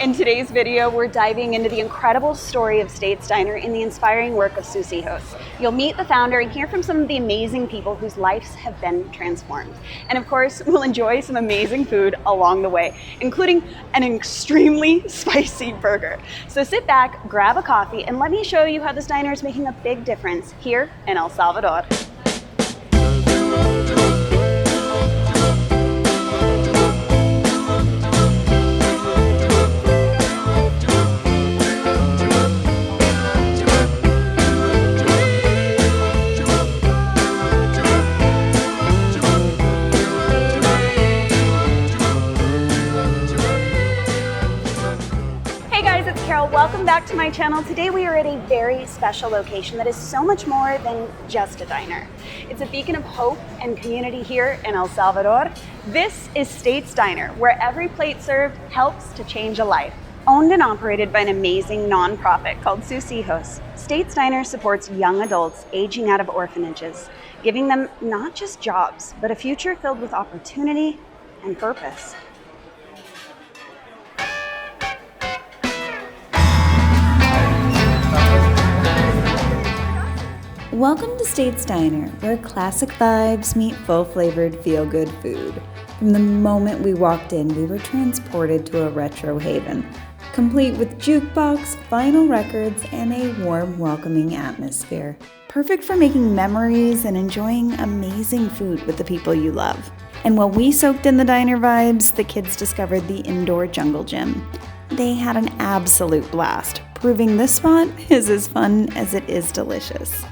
In today's video, we're diving into the incredible story of Steiner and the inspiring work of Sus Hijos. You'll meet the founder and hear from some of the amazing people whose lives have been transformed. And of course, we'll enjoy some amazing food along the way, including an extremely spicy burger. So sit back, grab a coffee, and let me show you how the Steiner is making a big difference here in El Salvador. Welcome back to my channel. Today we are at a very special location that is so much more than just a diner. It's a beacon of hope and community here in El Salvador. This is Steiner, where every plate served helps to change a life. Owned and operated by an amazing nonprofit called Sus Hijos, Steiner supports young adults aging out of orphanages, giving them not just jobs, but a future filled with opportunity and purpose. Welcome to Steiner, where classic vibes meet full-flavored, feel-good food. From the moment we walked in, we were transported to a retro haven, complete with jukebox, vinyl records, and a warm, welcoming atmosphere. Perfect for making memories and enjoying amazing food with the people you love. And while we soaked in the diner vibes, the kids discovered the indoor jungle gym. They had an absolute blast, proving this spot is as fun as it is delicious.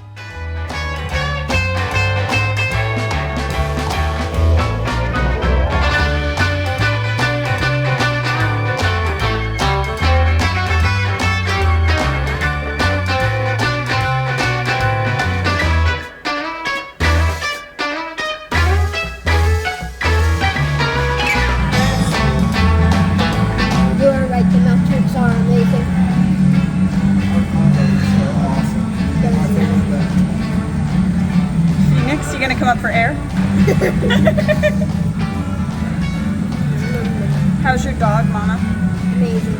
You gonna come up for air? How's your dog, Mama? Amazing.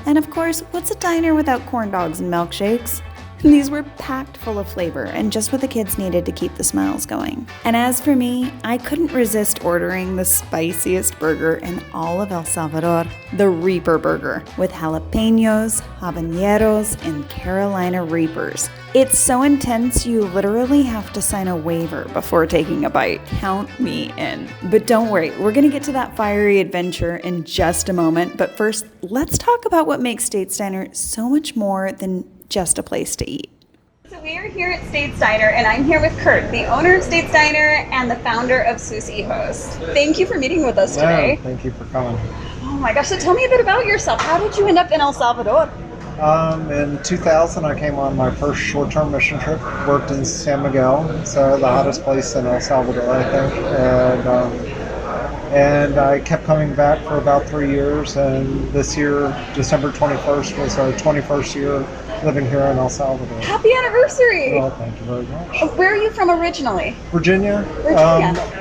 And of course, what's a diner without corn dogs and milkshakes? These were packed full of flavor and just what the kids needed to keep the smiles going. And as for me, I couldn't resist ordering the spiciest burger in all of El Salvador, the Reaper Burger, with jalapenos, habaneros, and Carolina Reapers. It's so intense you literally have to sign a waiver before taking a bite. Count me in. But don't worry, we're gonna get to that fiery adventure in just a moment. But first, let's talk about what makes Steiner so much more than just a place to eat. So we are here at Steiner, and I'm here with Kurt, the owner of Steiner and the founder of Sus Hijos. Thank you for meeting with us today. Yeah, thank you for coming. Oh my gosh, so tell me a bit about yourself. How did you end up in El Salvador? In 2000, I came on my first short-term mission trip, worked in San Miguel, so the hottest place in El Salvador, I think. And I kept coming back for about 3 years, and this year, December 21st, was our 21st year living here in El Salvador. Happy anniversary! Well, thank you very much. Where are you from originally? Virginia.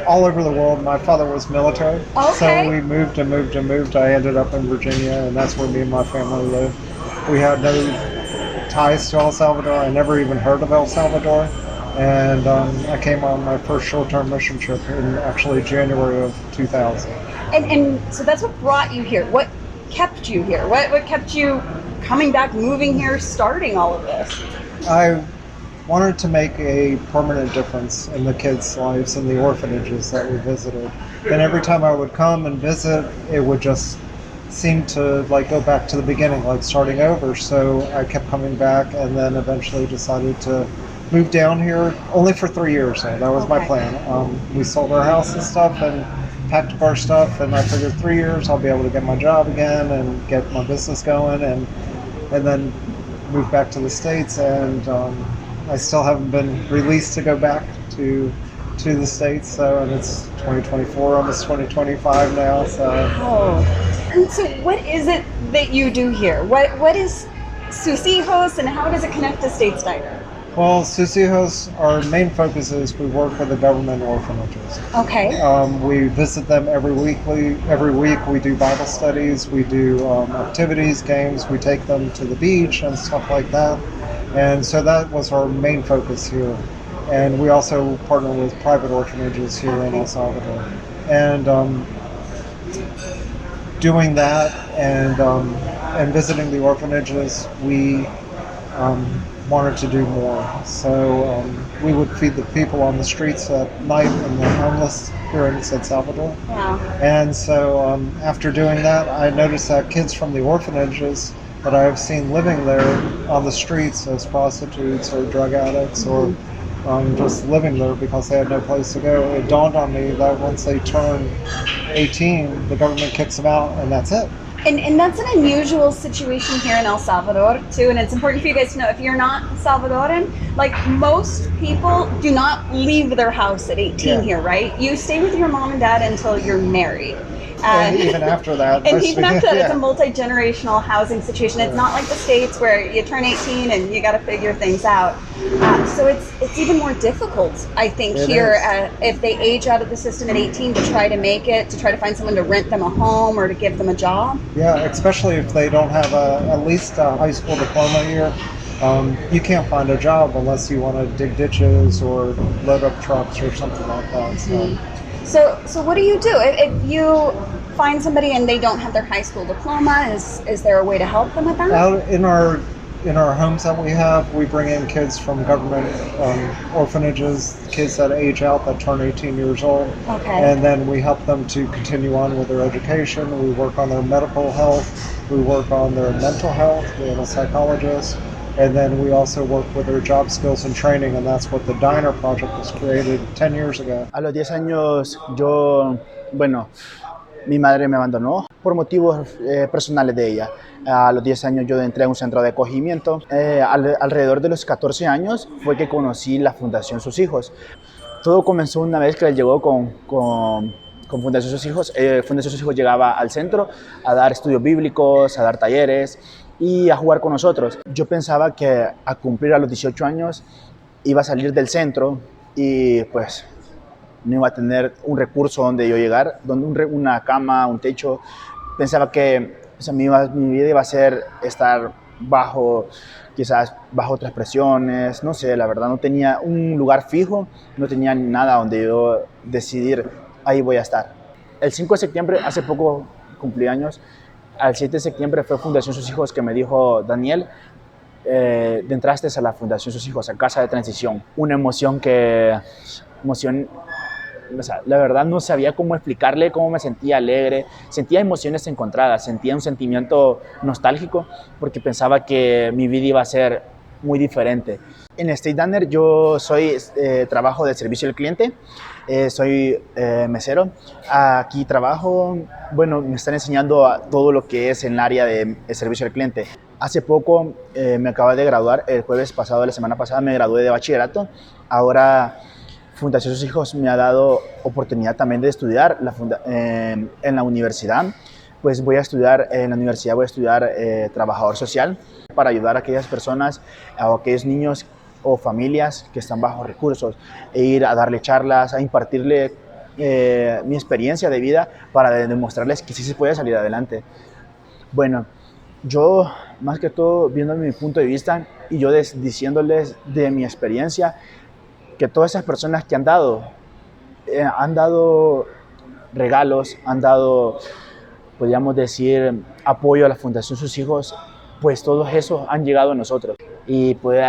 All over the world. My father was military, Okay. So we moved and moved and moved. I ended up in Virginia, and that's where me and my family live. We had no ties to El Salvador. I never even heard of El Salvador. And I came on my first short-term mission trip in actually January of 2000. And so that's what brought you here. What kept you here? What kept you coming back, moving here, starting all of this? I wanted to make a permanent difference in the kids' lives in the orphanages that we visited. And every time I would come and visit, it would just seem to like go back to the beginning, like starting over. So I kept coming back, and then eventually decided to move down here only for 3 years. So that was my plan. We sold our house and stuff and packed up our stuff, and I figured 3 years I'll be able to get my job again and get my business going, and then move back to the States. And I still haven't been released to go back to the States. So, and it's 2024, almost 2025 now. So. Oh. And so what is it that you do here? What is Sus Hijos, and how does it connect to Steiner? Well, Sus Hijos, our main focus is we work with the government orphanages. Okay. We visit them every week. We do Bible studies, we do activities, games. We take them to the beach and stuff like that. And so that was our main focus here. And we also partner with private orphanages here in El Salvador. And doing that and visiting the orphanages, we wanted to do more. So we would feed the people on the streets at night and the homeless here in San Salvador. Wow. And so after doing that, I noticed that kids from the orphanages that I have seen living there on the streets as prostitutes or drug addicts or just living there because they had no place to go, it dawned on me that once they turn 18, the government kicks them out and that's it. And that's an unusual situation here in El Salvador too, and it's important for you guys to know if you're not Salvadoran, like most people do not leave their house at 18 here, right? You stay with your mom and dad until you're married. And even after that. And even after that, it's a multi-generational housing situation. It's not like the States where you turn 18 and you got to figure things out. So it's even more difficult, I think, if they age out of the system at 18 to try to make it, to try to find someone to rent them a home or to give them a job. Yeah, especially if they don't have at least a high school diploma here. You can't find a job unless you want to dig ditches or load up trucks or something like that. So what do you do if you find somebody and they don't have their high school diploma? Is there a way to help them with that? In our homes that we have, we bring in kids from government orphanages, kids that age out that turn 18 years old. Okay. And then we help them to continue on with their education. We work on their medical health. We work on their mental health. We have a psychologist. And then we also work with their job skills and training, and that's what the Diner project was created 10 years ago. A los 10 años mi madre me abandonó por motivos personales de ella. A los 10 años yo entré a un centro de acogimiento. Alrededor de los 14 años fue que conocí la Fundación Sus Hijos. Todo comenzó una vez que él llegó con Fundación Sus Hijos. Fundación Sus Hijos llegaba al centro a dar estudios bíblicos, a dar talleres y a jugar con nosotros. Yo pensaba que a cumplir a los 18 años iba a salir del centro y pues no iba a tener un recurso donde yo llegar, donde una cama, un techo. Pensaba que mi vida iba a ser estar quizás bajo otras presiones, no sé, la verdad no tenía un lugar fijo, no tenía nada donde yo decidir, ahí voy a estar. El 5 de septiembre, hace poco cumplí años, al 7 de septiembre fue Fundación Sus Hijos que me dijo, Daniel, entraste a la Fundación Sus Hijos, a Casa de Transición. Una emoción, o sea, la verdad no sabía cómo explicarle cómo me sentía alegre, sentía emociones encontradas, sentía un sentimiento nostálgico porque pensaba que mi vida iba a ser muy diferente. En Steiner yo trabajo de servicio al cliente, soy mesero. Aquí trabajo, me están enseñando todo lo que es en el área de servicio al cliente. Hace poco me acabo de graduar, el jueves pasado, la semana pasada me gradué de bachillerato. Ahora Fundación Sus Hijos me ha dado oportunidad también de estudiar en la universidad. Pues voy a estudiar en la universidad, trabajador social para ayudar a aquellas personas, a aquellos niños o familias que están bajo recursos, e ir a darle charlas, a impartirle mi experiencia de vida para demostrarles que sí se puede salir adelante. Bueno, yo más que todo viendo mi punto de vista y yo diciéndoles de mi experiencia, que todas esas personas que han dado regalos, han dado, podríamos decir, apoyo a la Fundación Sus Hijos, pues todos esos han llegado a nosotros y puede,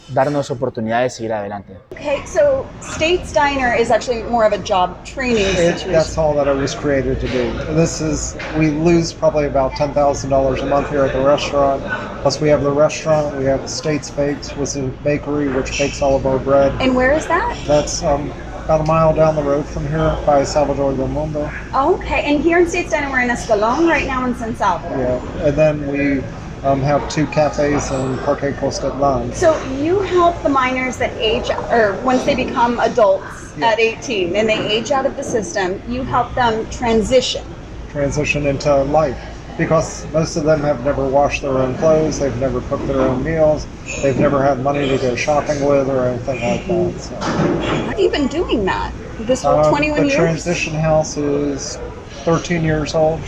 darnos oportunidades de seguir adelante. Okay, so State Steiner is actually more of a job training situation. That's all that it was created to do. We lose probably about $10,000 a month here at the restaurant. Plus we have the restaurant, we have States Bakes, which is a bakery which bakes all of our bread. And where is that? That's about a mile down the road from here by Salvador del Mundo. Okay, and here in State Steiner we're in Escalon right now in San Salvador. Yeah, and then we have 2 cafes in Parque Costitlan. So you help the minors that age, or once they become adults at 18 and they age out of the system, you help them transition into life. because most of them have never washed their own clothes, they've never cooked their own meals, they've never had money to go shopping with or anything like that. So. How have you been doing that? This whole 21 the years? The transition house is 13 years old,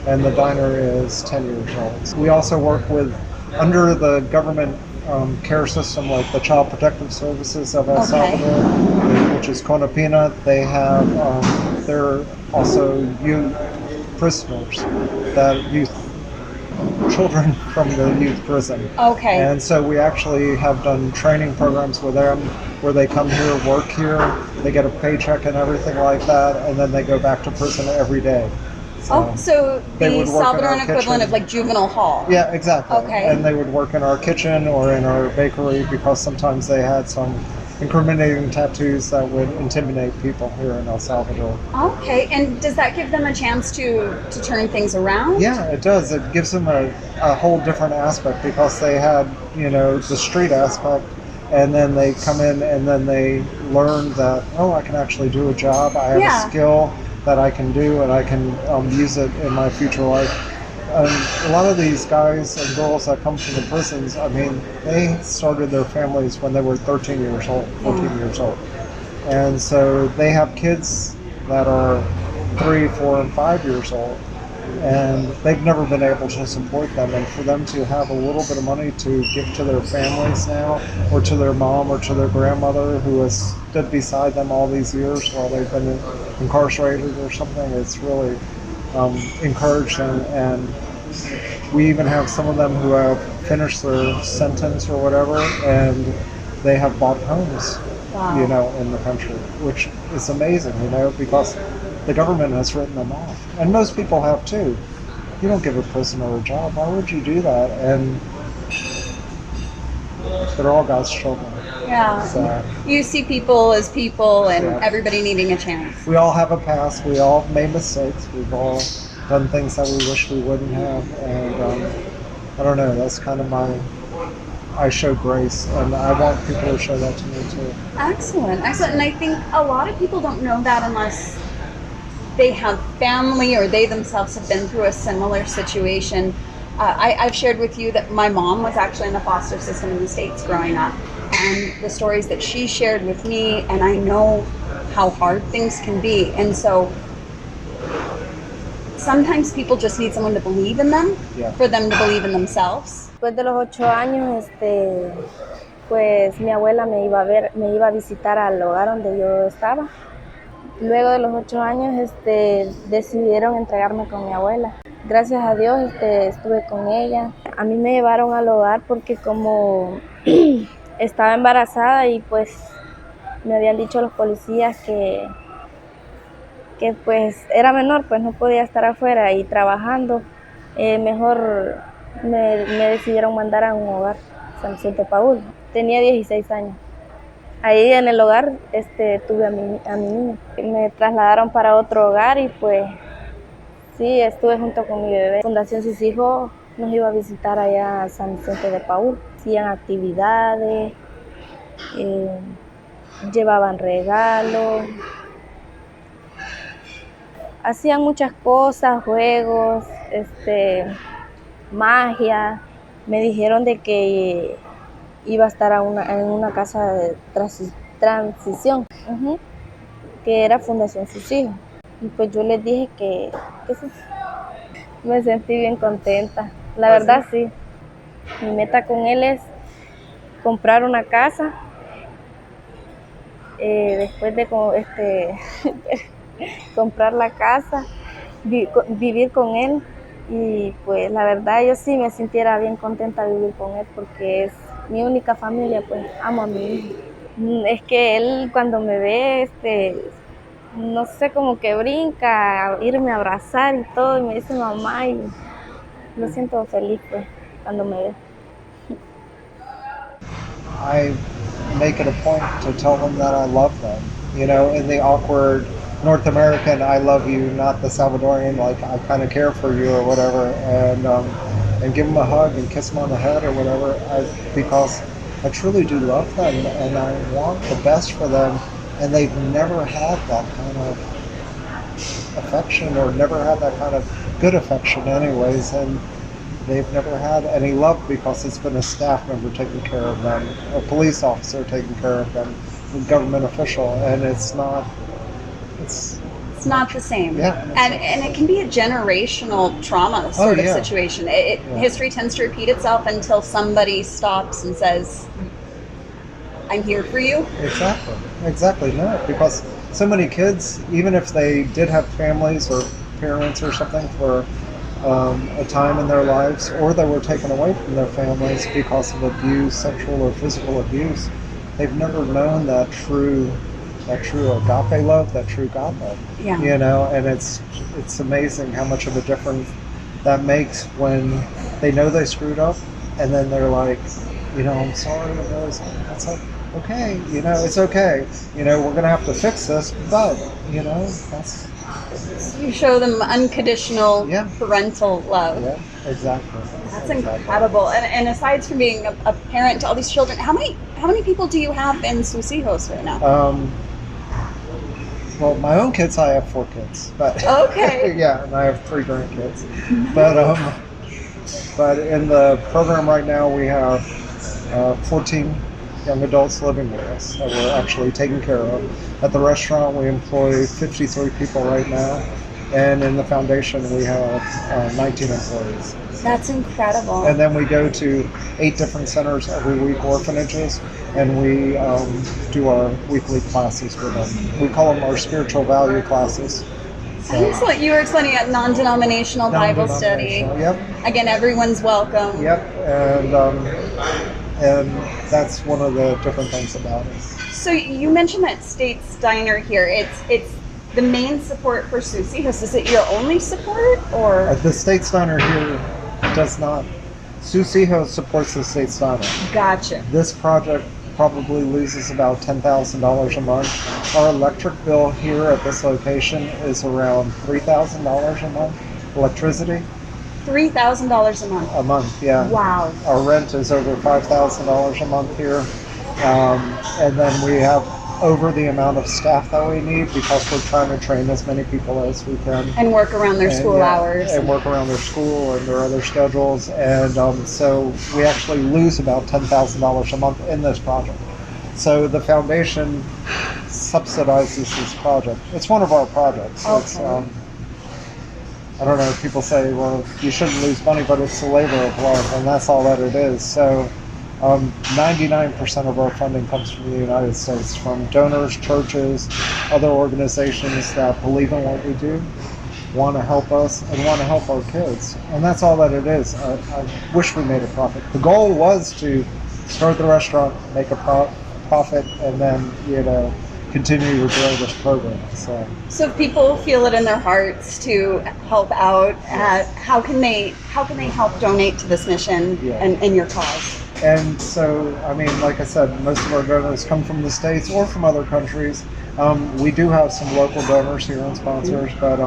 and the diner is 10 years old. We also work with, under the government care system, like the Child Protective Services of El Salvador, which is CONAPINA. They have, they're also youth prisoners, children from the youth prison. Okay. And so we actually have done training programs with them where they come here, work here, they get a paycheck and everything like that, and then they go back to prison every day. So the Salvadoran equivalent of like juvenile hall. Yeah, exactly. Okay. And they would work in our kitchen or in our bakery because sometimes they had some incriminating tattoos that would intimidate people here in El Salvador. Okay, and does that give them a chance to turn things around? Yeah, it does. It gives them a whole different aspect because they had, the street aspect, and then they come in and then they learn that, I can actually do a job. I have a skill that I can do, and I can use it in my future life. A lot of these guys and girls that come from the prisons, they started their families when they were 13 years old, 14 years old. And so they have kids that are 3, 4, and 5 years old, and they've never been able to support them. And for them to have a little bit of money to give to their families now, or to their mom or to their grandmother who has stood beside them all these years while they've been incarcerated or something, it's really encouraged them. And we even have some of them who have finished their sentence or whatever, and they have bought homes, in the country, which is amazing, because the government has written them off. And most people have too. You don't give a prisoner a job. Why would you do that? And they're all God's children. Yeah. So, you see people as people and everybody needing a chance. We all have a past. We all made mistakes. We've all done things that we wish we wouldn't have. And I don't know, that's kind of I show grace, and I want people to show that to me too. Excellent. And I think a lot of people don't know that unless they have family or they themselves have been through a similar situation. I've shared with you that my mom was actually in the foster system in the States growing up, and the stories that she shared with me, and I know how hard things can be. And so sometimes people just need someone to believe in them, for them to believe in themselves. Después de los 8 años, pues mi abuela me iba a visitar al hogar donde yo estaba. Luego de los 8 años, decidieron entregarme con mi abuela. Gracias a Dios, estuve con ella. A mí me llevaron al hogar porque como estaba embarazada y pues me habían dicho los policías que pues era menor, pues no podía estar afuera y trabajando. Mejor me decidieron mandar a un hogar, San Vicente de Paúl. Tenía 16 años. Ahí en el hogar tuve a mi niña. Me trasladaron para otro hogar y pues sí, estuve junto con mi bebé. Fundación Sus Hijos nos iba a visitar allá a San Vicente de Paúl. Hacían actividades, llevaban regalos, hacían muchas cosas, juegos, magia. Me dijeron de que iba a estar en una casa de transición, que era Fundación Sus Hijos. Y pues yo les dije que sí. Me sentí bien contenta. La verdad sí. Mi meta con él es comprar una casa. Después de comprar la casa, vivir con él. Y pues la verdad yo sí me sintiera bien contenta de vivir con él porque es mi única familia, pues amo a mi hijo. Es que él cuando me ve, no sé, como que brinca a irme a abrazar y todo, y me dice mamá, y lo siento feliz pues cuando me ve. I make it a point to tell them that I love them, in the awkward North American I love you, not the Salvadorian, like I kind of care for you or whatever, and give them a hug and kiss them on the head or whatever, because I truly do love them and I want the best for them, and they've never had that kind of affection or never had that kind of good affection anyways, and they've never had any love because it's been a staff member taking care of them, a police officer taking care of them, a government official, and it's not the same. Yeah, and it can be a generational trauma sort of situation. History tends to repeat itself until somebody stops and says, I'm here for you. Exactly. No, because so many kids, even if they did have families or parents or something for a time in their lives, or they were taken away from their families because of abuse, sexual or physical abuse, they've never known that true agape love, that true God love. Yeah. You know, and it's amazing how much of a difference that makes when they know they screwed up, and then they're like, you know, I'm sorry. It's like, okay, you know, it's okay. You know, we're gonna have to fix this, but you know, that's. You show them unconditional parental love. Yeah, exactly. That's incredible. And aside from being a parent to all these children, how many people do you have in Sus Hijos right now? Well, my own kids, I have 4 kids. But okay. Yeah, and I have 3 grandkids. But in the program right now, we have 14 young adults living with us that we're actually taking care of. At the restaurant, we employ 53 people right now, and in the foundation, we have 19 employees. That's incredible. And then we go to 8 different centers every week, orphanages, and we do our weekly classes with them. We call them our spiritual value classes. Excellent. You were explaining a non-denominational Bible study. Yep. Again, everyone's welcome. Yep. And that's one of the different things about it. So you mentioned that Steiner here. It's the main support for Sus Hijos. Is it your only support, or the Steiner here does not? Sus Hijos supports the Steiner. Gotcha. This project probably loses about $10,000 a month. Our electric bill here at this location is around $3,000 a month. Electricity. $3,000 a month. A month, yeah. Wow. Our rent is over $5,000 a month here, and then we have over the amount of staff that we need because we're trying to train as many people as we can. And work around their school hours. And work around their school and their other schedules. And so we actually lose about $10,000 a month in this project. So the foundation subsidizes this project. It's one of our projects. Okay. It's, I don't know, people say, well, you shouldn't lose money, but it's a labor of love, and that's all that it is. So 99% of our funding comes from the United States, from donors, churches, other organizations that believe in what we do, want to help us, and want to help our kids. And that's all that it is. I wish we made a profit. The goal was to start the restaurant, make a profit, and then, you know, continue to grow this program. So if people feel it in their hearts to help out, how can they help donate to this mission and your cause? And so, I mean, like I said, most of our donors come from the States or from other countries. We do have some local donors here and sponsors, but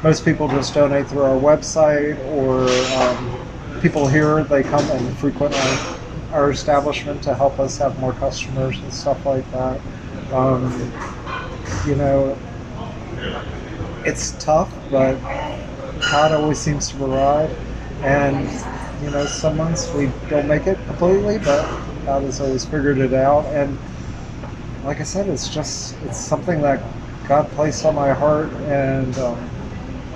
most people just donate through our website, or people here, they come and frequent our establishment to help us have more customers and stuff like that. You know, it's tough, but God always seems to provide. And, you know, some months we don't make it completely, but God has always figured it out. And like I said, it's something that God placed on my heart and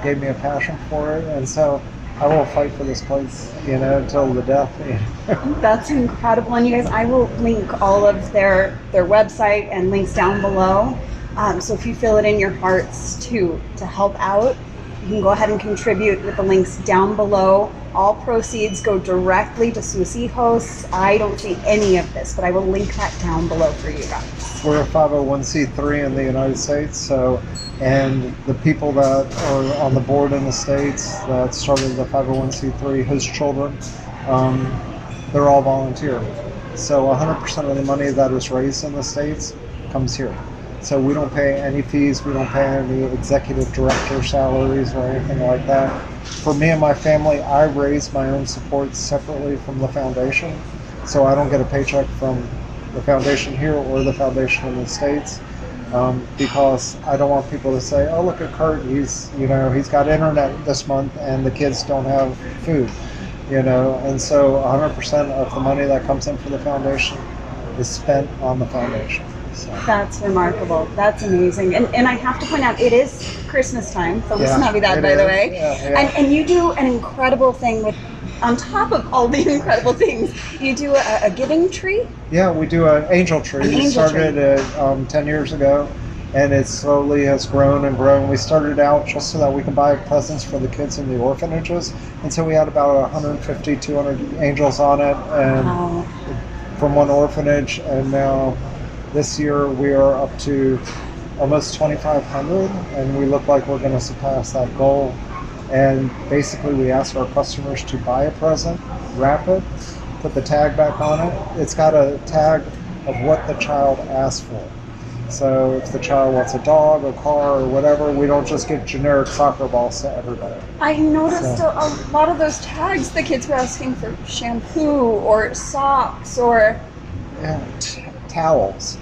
gave me a passion for it. And so I will fight for this place, you know, until the death. That's incredible. And you guys, I will link all of their website and links down below. So if you feel it in your hearts to help out, you can go ahead and contribute with the links down below. All proceeds go directly to Sus Hijos. I don't see any of this, but I will link that down below for you guys. We're a 501c3 in the United States, and the people that are on the board in the States that started the 501c3, his children, they're all volunteer. So 100% of the money that is raised in the States comes here. So we don't pay any fees, we don't pay any executive director salaries or anything like that. For me and my family, I raise my own support separately from the foundation. So I don't get a paycheck from the foundation here or the foundation in the States. because I don't want people to say, "Oh, look at Kurt. He's got internet this month, and the kids don't have food." And so 100% of the money that comes in for the foundation is spent on the foundation. So. That's remarkable. That's amazing. And I have to point out, it is Christmas time. Feliz Navidad, by the way. Yeah. And you do an incredible thing with, on top of all the incredible things, you do a giving tree? Yeah, we do an angel tree. We started it 10 years ago, and it slowly has grown and grown. We started out just so that we can buy presents for the kids in the orphanages, and so we had about 150, 200 angels on it, and from one orphanage, and now this year we are up to almost 2,500, and we look like we're going to surpass that goal. And basically we ask our customers to buy a present, wrap it, put the tag back on it. It's got a tag of what the child asked for. So if the child wants a dog, a car, or whatever, we don't just give generic soccer balls to everybody. I noticed a lot of those tags, the kids were asking for shampoo or socks or... Yeah, towels.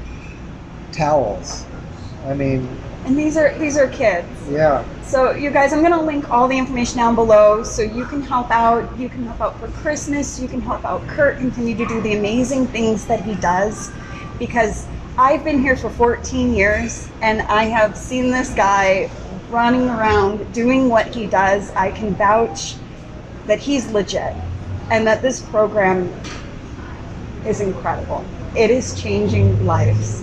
I mean... And these are kids. Yeah. So you guys, I'm going to link all the information down below so you can help out. You can help out for Christmas. You can help out Kurt continue to do the amazing things that he does, because I've been here for 14 years and I have seen this guy running around doing what he does. I can vouch that he's legit and that this program is incredible. It is changing lives,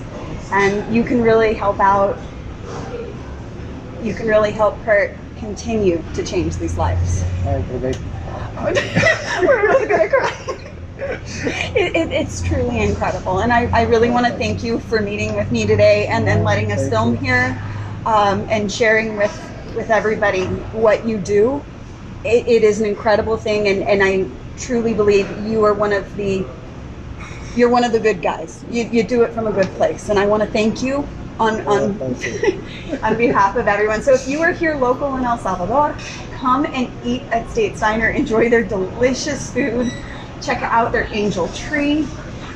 and you can really help out. You can really help Kurt continue to change these lives. We're really gonna cry. It's truly incredible, and I really want to thank you for meeting with me today and then letting us film here and sharing with everybody what you do. It is an incredible thing, and I truly believe you are one of the good guys. You do it from a good place, and I want to thank you on on behalf of everyone. So if you are here local in El Salvador, come and eat at State's Diner. Enjoy their delicious food. Check out their angel tree.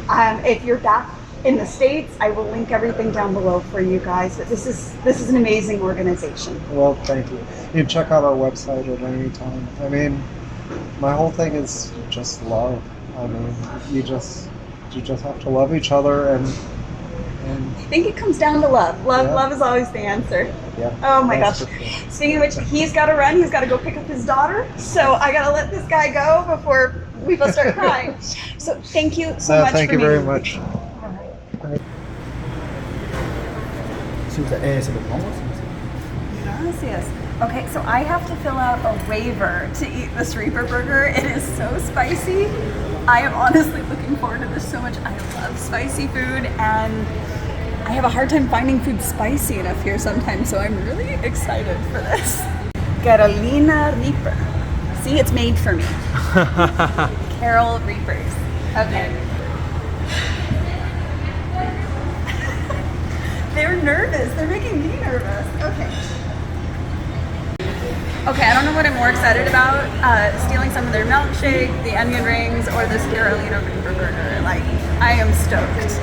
If you're back in the States, I will link everything down below for you guys. But this is an amazing organization. Well, thank you. You can check out our website at any time. I mean, my whole thing is just love. I mean, you just have to love each other, and I think it comes down to love. Love is always the answer. Yeah. Oh my gosh. Speaking of which, he's got to run. He's got to go pick up his daughter. So I got to let this guy go before we both start crying. So thank you so much. Thank you very much. Gracias. Okay, so I have to fill out a waiver to eat this Reaper burger. It is so spicy. I am honestly looking forward to this so much. I love spicy food, and I have a hard time finding food spicy enough here sometimes, so I'm really excited for this. Carolina Reaper. See, it's made for me. Carol Reapers. Okay. They're nervous. They're making me nervous. Okay, I don't know what I'm more excited about, stealing some of their milkshake, the onion rings, or this Carolina Reaper burger. Like, I am stoked.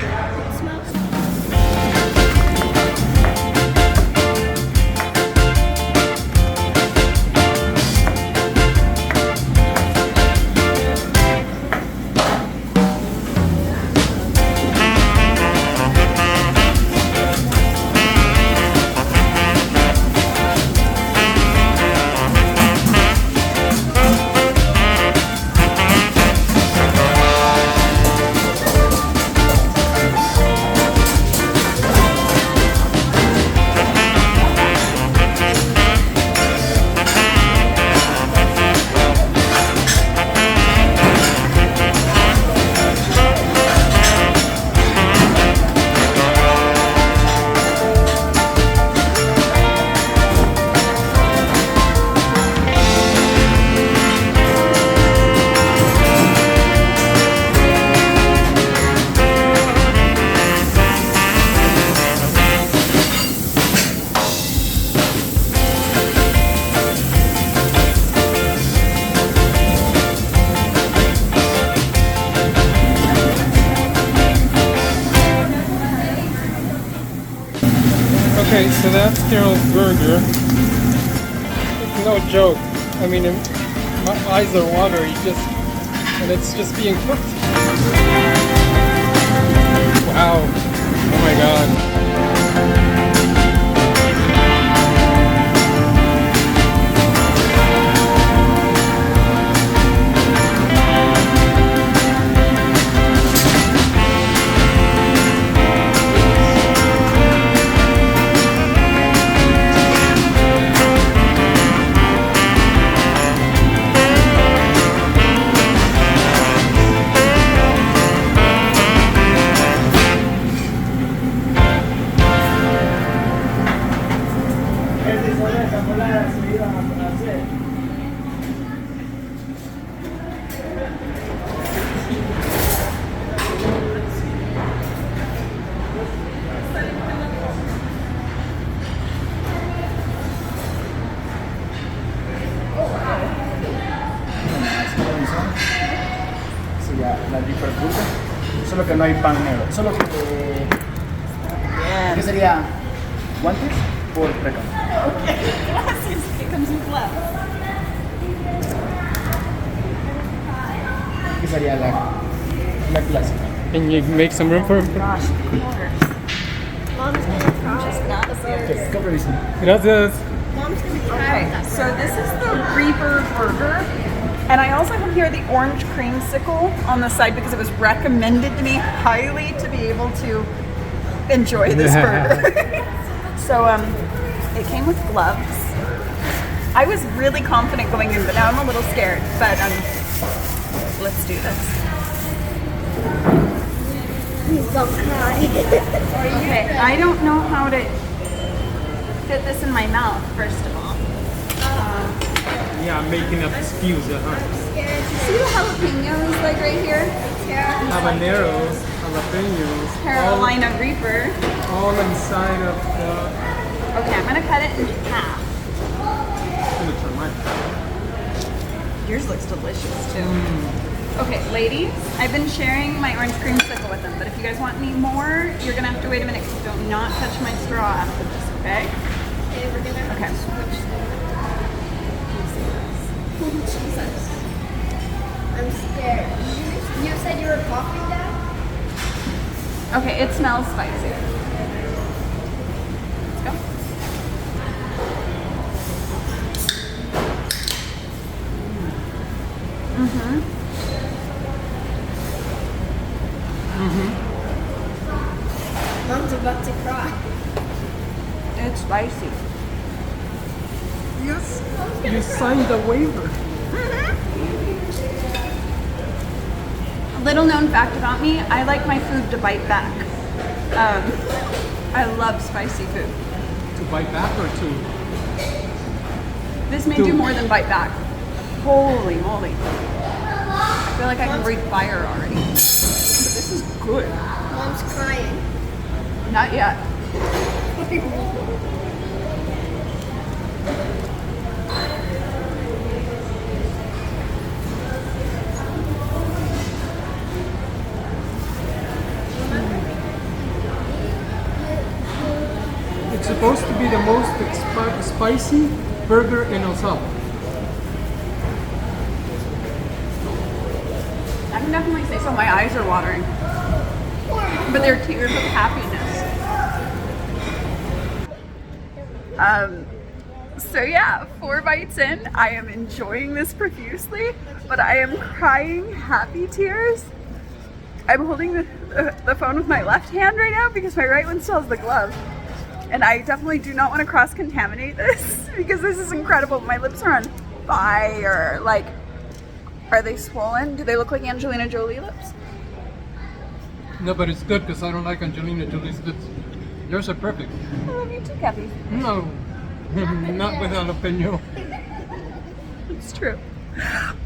So that's Carol's burger. It's no joke. I mean, my eyes are watery and it's just being cooked. Wow. Oh my god. La hiperfruta, solo que no hay pan negro, solo que ¿qué sería? ¿Guantes por precaución? Okay, gracias. It comes with gloves. ¿Qué sería la clásica? Can you make some room for him? Gosh, of course. Mom's gonna try. Okay, come revision. Gracias. Mom's gonna try. Okay, so this is the Reaper burger. And I also have here the orange creamsicle on the side because it was recommended to me highly to be able to enjoy this burger. So it came with gloves. I was really confident going in, but now I'm a little scared. But let's do this. Please don't cry. Okay, I don't know how to fit this in my mouth, first of all. Yeah, I'm making up spews, See the jalapenos like right here? Habaneros, jalapenos, Carolina Reaper. all inside of the... Okay, I'm gonna cut it in half. I'm gonna try mine. Yours looks delicious too. Okay, ladies, I've been sharing my orange creamsicle with them, but if you guys want any more, you're gonna have to wait a minute because do not touch my straw after this, okay? Okay, we're gonna Okay. switch them. Oh, Jesus. I'm scared. You said you were coughing, Dad? Okay, it smells spicy. Let's go. Mom's about to cry. It's spicy. Yes, you signed a waiver. Little known fact about me, I like my food to bite back. I love spicy food. To bite back or to... This may do more than bite back. Holy moly. I feel like I can breathe fire already. But this is good. Mom's crying. Not yet. It's supposed to be the most spicy burger in El Salvador. I can definitely say so. My eyes are watering. But they're tears of happiness. So yeah, 4 bites in, I am enjoying this profusely, but I am crying happy tears. I'm holding the phone with my left hand right now because my right one still has the glove. And I definitely do not want to cross-contaminate this because this is incredible. My lips are on fire. Like, are they swollen? Do they look like Angelina Jolie lips? No, but it's good because I don't like Angelina Jolie's lips. Yours are perfect. I love you too, Kathy. No, not with jalapeno. It's true.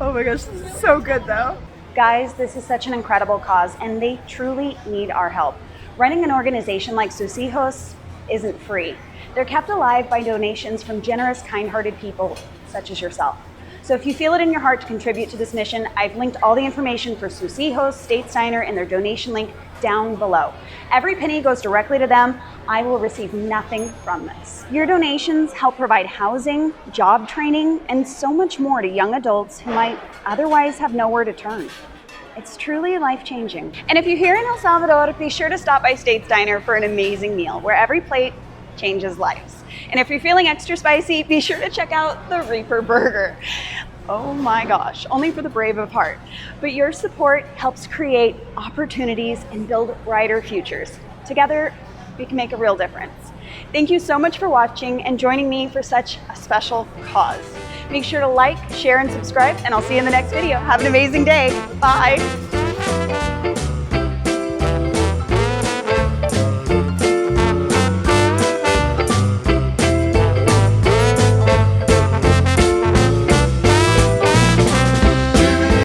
Oh my gosh, this is so good though. Guys, this is such an incredible cause and they truly need our help. Running an organization like Sus Hijos isn't free. They're kept alive by donations from generous, kind-hearted people such as yourself. So if you feel it in your heart to contribute to this mission, I've linked all the information for Sus Hijos, Steiner, and their donation link down below. Every penny goes directly to them. I will receive nothing from this. Your donations help provide housing, job training, and so much more to young adults who might otherwise have nowhere to turn. It's truly life-changing. And if you're here in El Salvador, be sure to stop by States Diner for an amazing meal where every plate changes lives. And if you're feeling extra spicy, be sure to check out the Reaper Burger. Oh my gosh, only for the brave of heart. But your support helps create opportunities and build brighter futures. Together, we can make a real difference. Thank you so much for watching and joining me for such a special cause. Make sure to like, share, and subscribe, and I'll see you in the next video. Have an amazing day. Bye.